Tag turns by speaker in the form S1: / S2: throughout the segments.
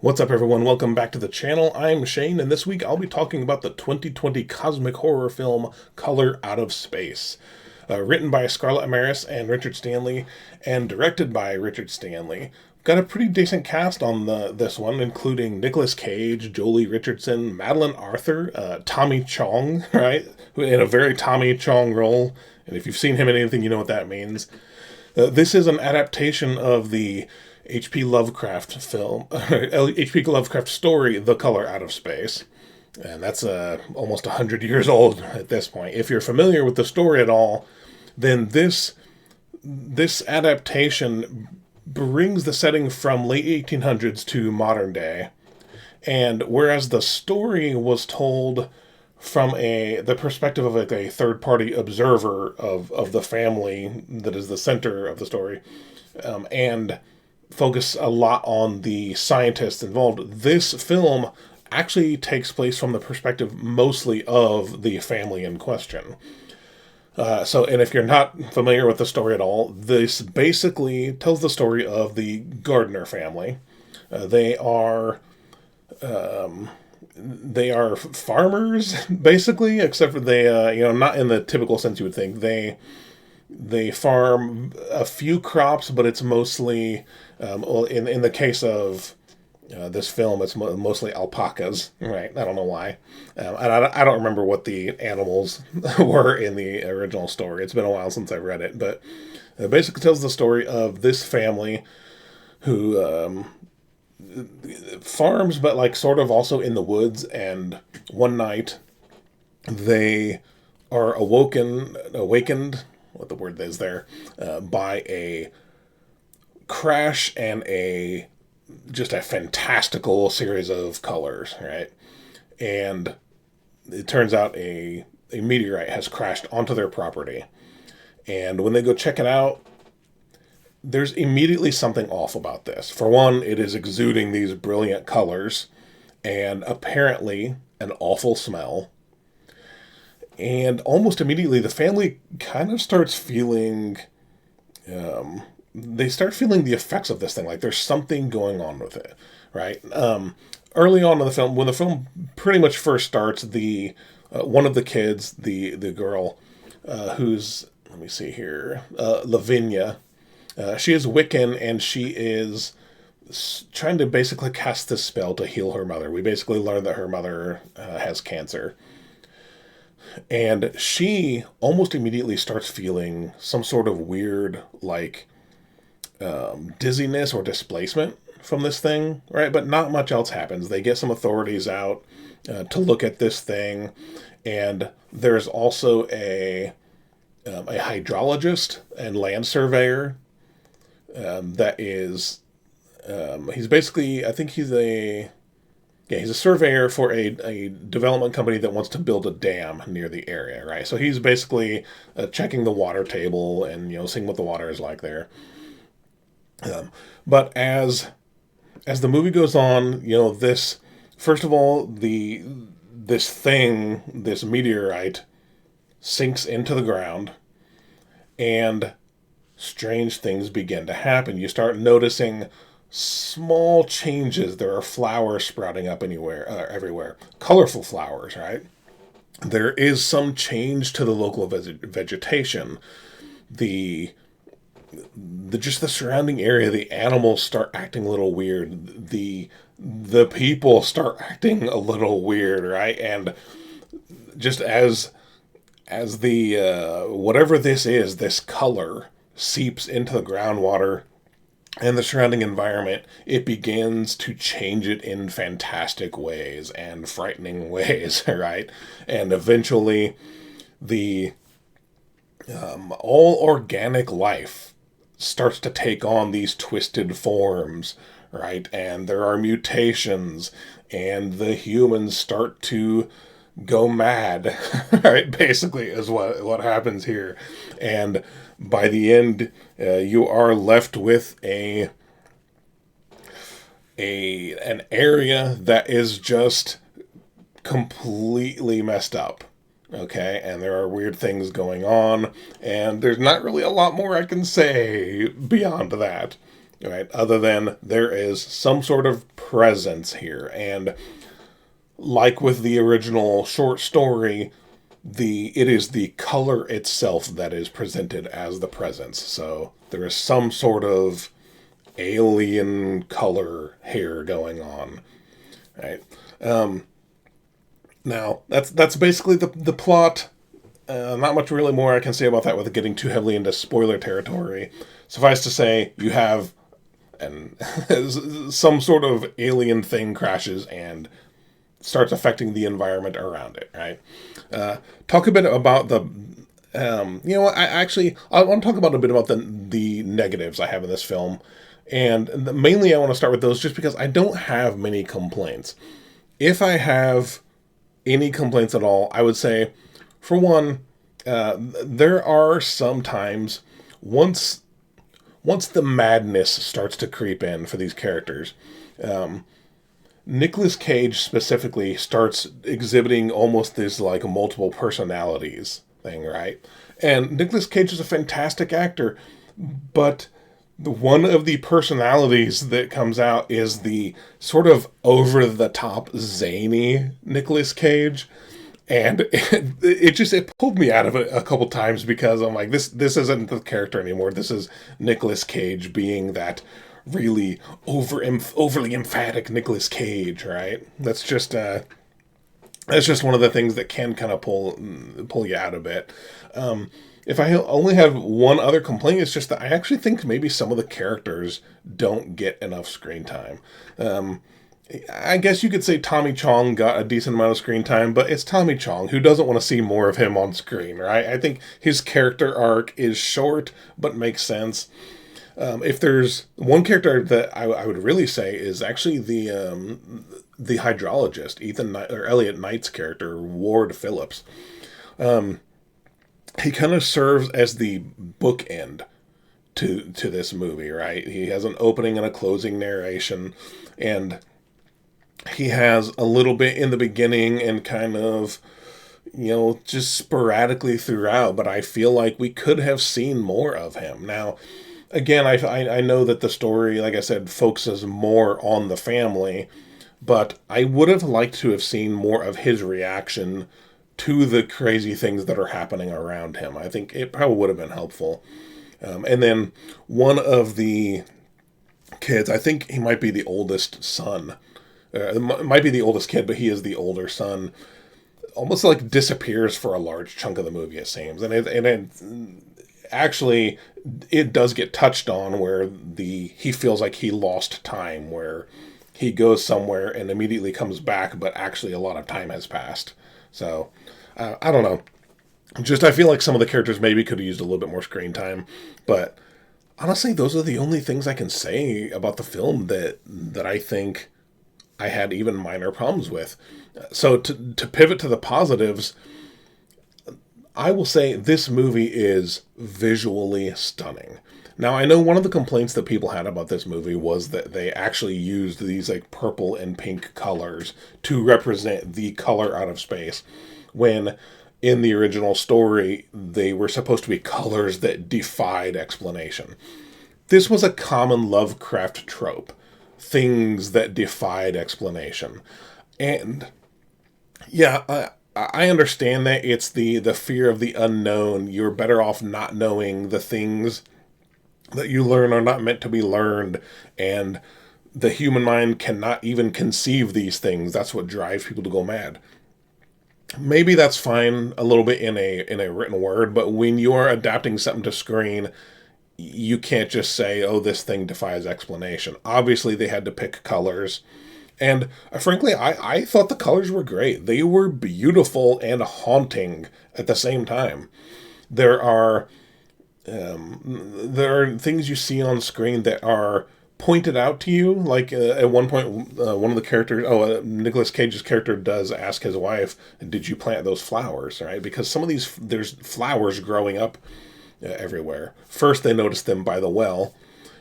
S1: What's up, everyone? Welcome back to the channel. I'm Shane, and this week I'll be talking about the 2020 cosmic horror film Color Out of Space. Written by Scarlett Amaris and Richard Stanley, and directed by Richard Stanley. Got a pretty decent cast on this one, including Nicolas Cage, Jolie Richardson, Madeline Arthur, Tommy Chong, right? In a very Tommy Chong role. And if you've seen him in anything, you know what that means. This is an adaptation of the H.P. Lovecraft film, H.P. Lovecraft story, The Color Out of Space. And that's almost 100 years old at this point. If you're familiar with the story at all, then this adaptation brings the setting from late 1800s to modern day. And whereas the story was told from the perspective of like a third party observer of the family that is the center of the story, and focus a lot on the scientists involved, this film actually takes place from the perspective mostly of the family in question. And if you're not familiar with the story at all, this basically tells the story of the Gardner family. They are farmers, basically, except for they, not in the typical sense you would think. They farm a few crops, but it's mostly, in the case of this film, it's mostly alpacas, right? I don't know why. And I don't remember what the animals were in the original story. It's been a while since I read it, but it basically tells the story of this family who farms, but like sort of also in the woods. And one night they are awakened, what the word is there, by a crash and just a fantastical series of colors, right? And it turns out a meteorite has crashed onto their property. And when they go check it out, there's immediately something off about this. For one, it is exuding these brilliant colors and apparently an awful smell. And almost immediately, the family kind of starts feeling, they start feeling the effects of this thing. Like there's something going on with it, right? Early on in the film, when the film pretty much first starts, one of the kids, the girl, who's, let me see here, Lavinia, she is Wiccan, and she is trying to basically cast this spell to heal her mother. We basically learn that her mother has cancer. And she almost immediately starts feeling some sort of weird, like, dizziness or displacement from this thing, right? But not much else happens. They get some authorities out to look at this thing. And there's also a hydrologist and land surveyor that is, he's basically, I think he's a surveyor for a development company that wants to build a dam near the area, right? So he's basically checking the water table and, seeing what the water is like there. But as the movie goes on, this, first of all, this meteorite sinks into the ground, and strange things begin to happen. You start noticing small changes. There are flowers sprouting up everywhere. Colorful flowers, right? There is some change to the local vegetation. Just the surrounding area, the animals start acting a little weird. The people start acting a little weird, right? And just as the whatever this is, this color seeps into the groundwater and the surrounding environment, it begins to change it in fantastic ways and frightening ways, right? And eventually, the all organic life starts to take on these twisted forms, right? And there are mutations, and the humans start to go mad, right? Basically, is what happens here. And by the end, you are left with an area that is just completely messed up. Okay, and there are weird things going on, and there's not really a lot more I can say beyond that. right? Other than there is some sort of presence here. And like with the original short story, it is the color itself that is presented as the presence. So there is some sort of alien color here going on, right? Now that's basically the plot. Not much really more I can say about that without getting too heavily into spoiler territory. Suffice to say, you have and some sort of alien thing crashes and starts affecting the environment around it. Right. Talk a bit about the. I want to talk about a bit about the negatives I have in this film, and mainly I want to start with those just because I don't have many complaints. If I have any complaints at all, I would say, for one, there are some times once the madness starts to creep in for these characters, Nicolas Cage specifically starts exhibiting almost this like multiple personalities thing, right? And Nicolas Cage is a fantastic actor, but one of the personalities that comes out is the sort of over the top zany Nicolas Cage. And it pulled me out of it a couple times because I'm like, this isn't the character anymore. This is Nicolas Cage being that really overly emphatic Nicolas Cage, right? That's just one of the things that can kind of pull you out a bit. If I only have one other complaint, it's just that I actually think maybe some of the characters don't get enough screen time. I guess you could say Tommy Chong got a decent amount of screen time, but it's Tommy Chong. Who doesn't want to see more of him on screen, right? I think his character arc is short, but makes sense. If there's one character that I would really say is actually the hydrologist, Elliot Knight's character, Ward Phillips. He kind of serves as the bookend to this movie, right? He has an opening and a closing narration, and he has a little bit in the beginning and kind of, just sporadically throughout, but I feel like we could have seen more of him. Now, again, I know that the story, like I said, focuses more on the family, but I would have liked to have seen more of his reaction to the crazy things that are happening around him. I think it probably would have been helpful. And then one of the kids, I think he might be the oldest son, might be the oldest kid, but he is the older son, almost like disappears for a large chunk of the movie, it seems. And it actually, it does get touched on where he feels like he lost time, where he goes somewhere and immediately comes back, but actually a lot of time has passed. So, I don't know. I feel like some of the characters maybe could have used a little bit more screen time, but honestly, those are the only things I can say about the film that I think I had even minor problems with. So to pivot to the positives, I will say this movie is visually stunning. Now, I know one of the complaints that people had about this movie was that they actually used these like purple and pink colors to represent the color out of space, when in the original story, they were supposed to be colors that defied explanation. This was a common Lovecraft trope, things that defied explanation. And yeah, I understand that it's the fear of the unknown. You're better off not knowing. The things that you learn are not meant to be learned, and the human mind cannot even conceive these things. That's what drives people to go mad. Maybe that's fine a little bit in a written word, but when you are adapting something to screen, you can't just say, oh, this thing defies explanation. Obviously, they had to pick colors. And frankly, I thought the colors were great. They were beautiful and haunting at the same time. There are things you see on screen that are pointed out to you. Like at one point, one of the characters, Nicolas Cage's character does ask his wife, "Did you plant those flowers?" Right? Because some of these, there's flowers growing up everywhere. First, they notice them by the well,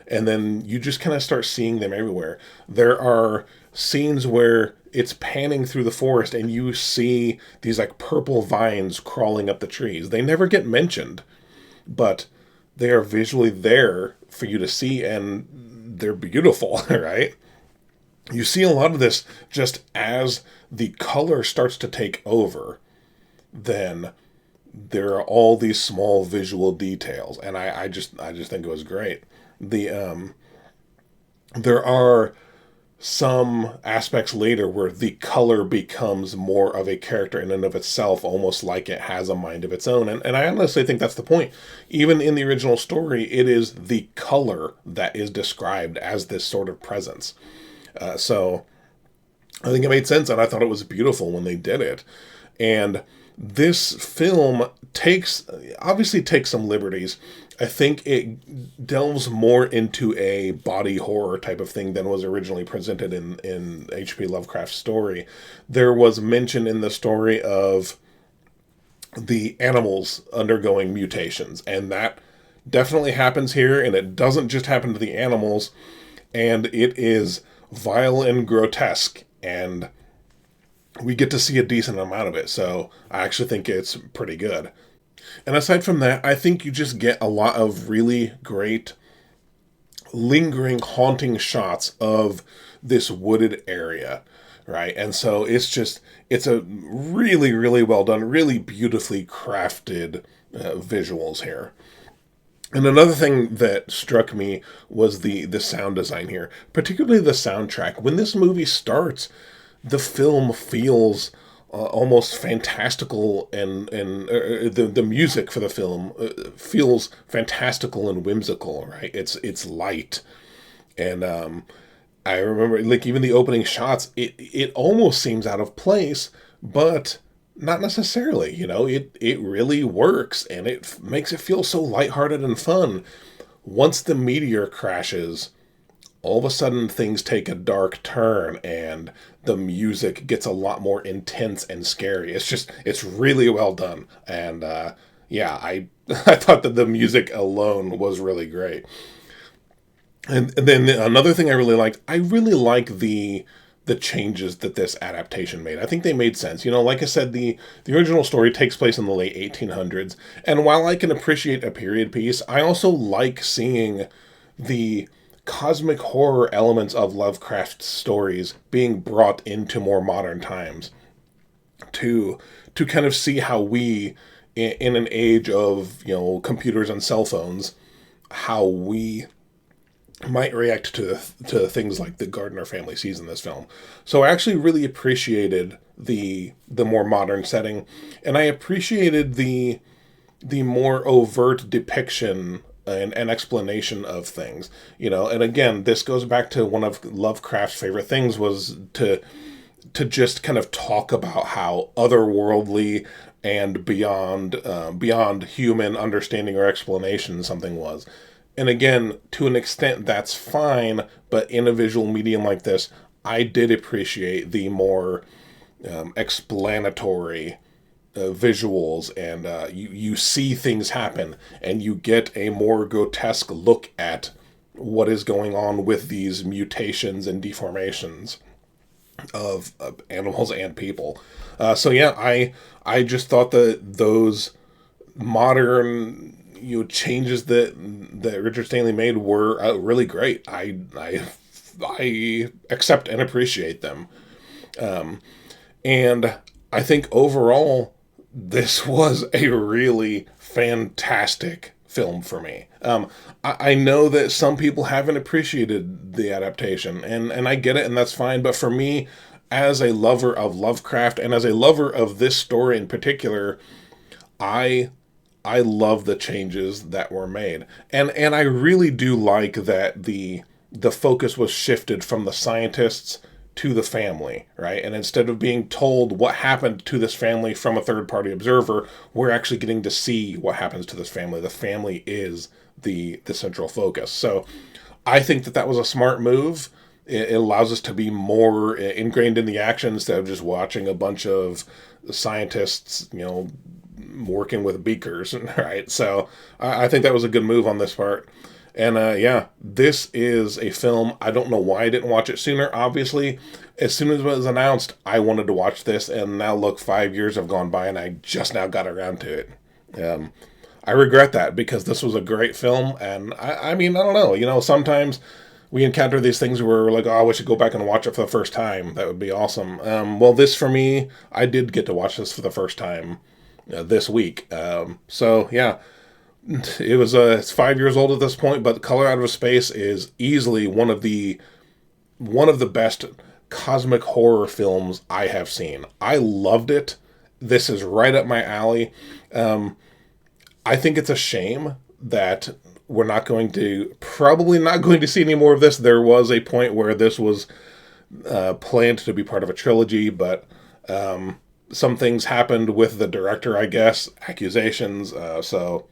S1: and then you just kind of start seeing them everywhere. There are scenes where it's panning through the forest, and you see these like purple vines crawling up the trees. They never get mentioned, but they are visually there for you to see, and they're beautiful, right? You see a lot of this just as the color starts to take over, then there are all these small visual details, and I just think it was great. The There are some aspects later where the color becomes more of a character in and of itself, almost like it has a mind of its own. And I honestly think that's the point. Even in the original story, it is the color that is described as this sort of presence. So I think it made sense, and I thought it was beautiful when they did it. And this film obviously takes some liberties. I think it delves more into a body horror type of thing than was originally presented in H.P. Lovecraft's story. There was mention in the story of the animals undergoing mutations, and that definitely happens here, and it doesn't just happen to the animals, and it is vile and grotesque, and we get to see a decent amount of it, so I actually think it's pretty good. And aside from that, I think you just get a lot of really great, lingering, haunting shots of this wooded area, right? And so it's a really, really well done, really beautifully crafted visuals here. And another thing that struck me was the sound design here, particularly the soundtrack. When this movie starts, the film feels almost fantastical, and the music for the film feels fantastical and whimsical, right? It's light, and I remember, like, even the opening shots, it almost seems out of place, but not necessarily. It really works, and it makes it feel so lighthearted and fun. Once the meteor crashes, all of a sudden things take a dark turn, and the music gets a lot more intense and scary. It's really well done. And yeah, I thought that the music alone was really great. And then another thing I really like the changes that this adaptation made. I think they made sense. Like I said, the original story takes place in the late 1800s, and while I can appreciate a period piece, I also like seeing the cosmic horror elements of Lovecraft's stories being brought into more modern times to kind of see how we, in an age of computers and cell phones, how we might react to things like the Gardner family sees in this film. So I actually really appreciated the more modern setting, and I appreciated the more overt depiction and explanation of things. And again, this goes back to one of Lovecraft's favorite things, was to just kind of talk about how otherworldly and beyond human understanding or explanation something was. And again, to an extent, that's fine, but in a visual medium like this, I did appreciate the more explanatory visuals, and you see things happen, and you get a more grotesque look at what is going on with these mutations and deformations of animals and people. So yeah, I just thought that those modern changes that Richard Stanley made were really great. I accept and appreciate them, and I think overall this was a really fantastic film for me. I know that some people haven't appreciated the adaptation, and I get it, and that's fine. But for me, as a lover of Lovecraft and as a lover of this story in particular, I love the changes that were made, and I really do like that the focus was shifted from the scientists to the family, right? And instead of being told what happened to this family from a third-party observer, we're actually getting to see what happens to this family. The family is the central focus. So I think that was a smart move. It allows us to be more ingrained in the action instead of just watching a bunch of scientists, working with beakers, right? So I think that was a good move on this part. And yeah, this is a film. I don't know why I didn't watch it sooner. Obviously, as soon as it was announced, I wanted to watch this, and now look, 5 years have gone by, and I just now got around to it. I regret that, because this was a great film, and I mean, I don't know. Sometimes we encounter these things where we're like, oh, we should go back and watch it for the first time. That would be awesome. Well, this for me, I did get to watch this for the first time this week. So yeah, it's 5 years old at this point, but Color Out of Space is easily one of the best cosmic horror films I have seen. I loved it. This is right up my alley. I think it's a shame that we're probably not going to see any more of this. There was a point where this was planned to be part of a trilogy, but some things happened with the director, I guess, accusations. So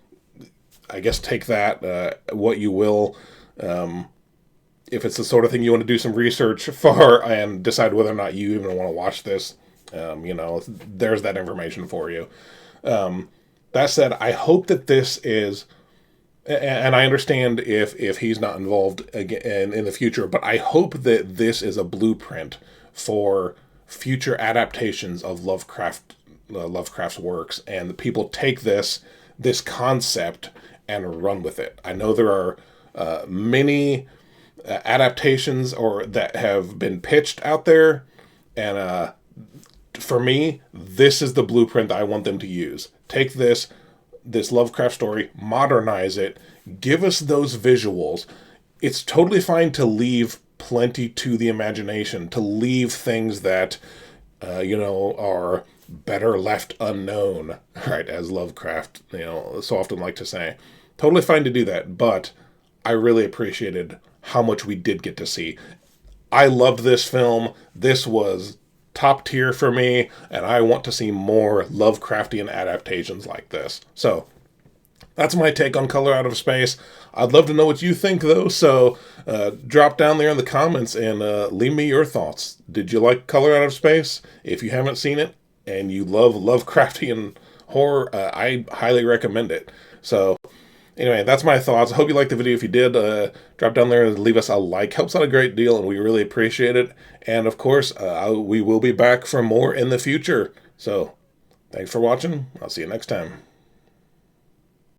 S1: I guess take that what you will. If it's the sort of thing you want to do some research for and decide whether or not you even want to watch this, there's that information for you. That said, I hope that this is, and I understand if he's not involved again in the future, but I hope that this is a blueprint for future adaptations of Lovecraft's works, and people take this concept and run with it. I know there are many adaptations or that have been pitched out there, and for me, this is the blueprint that I want them to use. Take this Lovecraft story, modernize it, give us those visuals. It's totally fine to leave plenty to the imagination, to leave things that are better left unknown, right? As Lovecraft, so often like to say. Totally fine to do that, but I really appreciated how much we did get to see. I loved this film. This was top tier for me, and I want to see more Lovecraftian adaptations like this. So that's my take on Color Out of Space. I'd love to know what you think, though, so drop down there in the comments and leave me your thoughts. Did you like Color Out of Space? If you haven't seen it and you love Lovecraftian horror, I highly recommend it. So anyway, that's my thoughts. I hope you liked the video. If you did, drop down there and leave us a like. Helps out a great deal, and we really appreciate it. And, of course, we will be back for more in the future. So, thanks for watching. I'll see you next time.